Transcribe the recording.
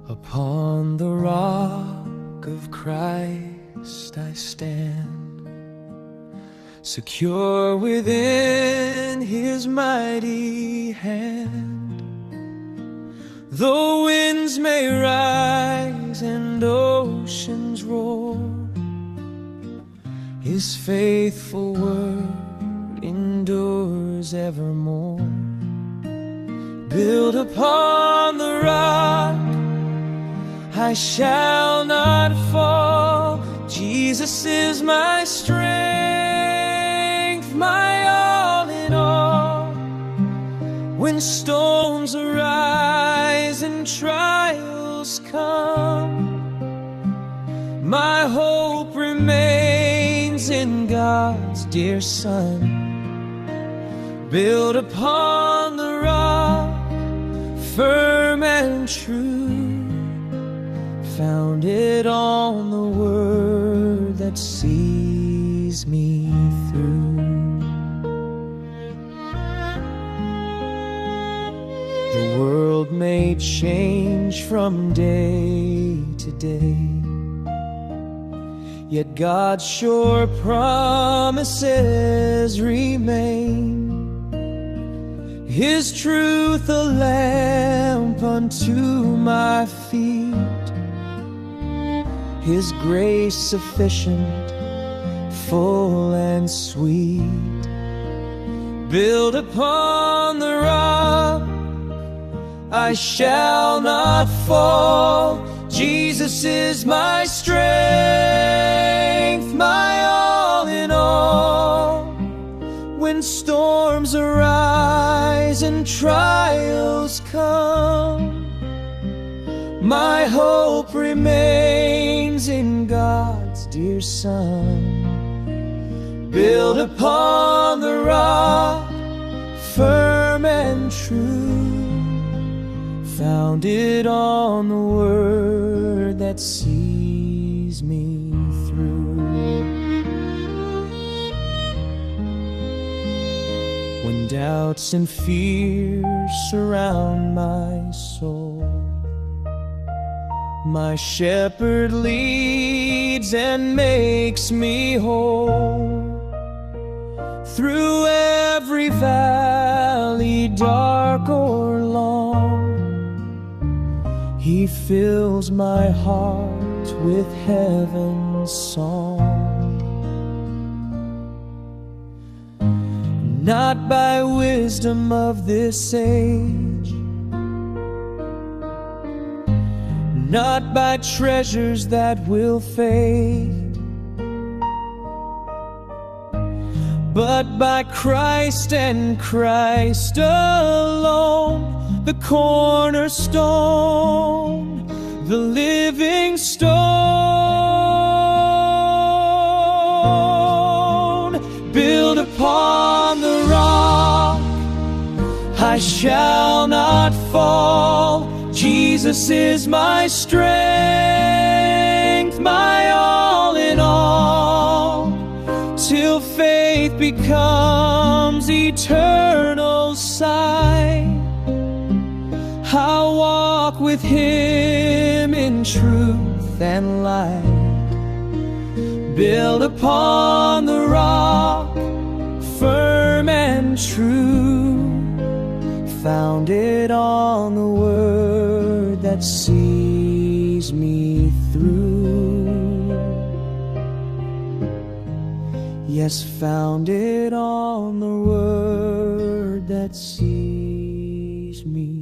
Upon the rock of Christ I stand, secure within His mighty hand. Though winds may rise and oceans roar, His faithful word endures evermore. Built upon the rock, I shall not fall. Jesus is my strength, my all in all. When storms arise and trials come, my hope remains in God's dear Son. Built upon the rock, firm and true, founded on the word that sees me through. The world may change from day to day, yet God's sure promises remain. His truth a lamp unto my feet, His grace sufficient, full and sweet. Built upon the rock, I shall not fall. Jesus is my strength, my all in all. When storms arise and trials come, my hope remains in God's dear Son. Built upon the rock, firm and true, founded on the word that sees me through. When doubts and fears surround my soul, my shepherd leads and makes me whole. Through every valley, dark or long, He fills my heart with heaven's song. Not by wisdom of this age, not by treasures that will fade, but by Christ and Christ alone, the cornerstone, the living stone. Built upon the rock, I shall not fall. Jesus is my strength, my all in all. Till faith becomes eternal sight, I'll walk with Him in truth and light. Built upon the rock, firm and true, founded on the word that sees me through. Yes, founded on the word that sees me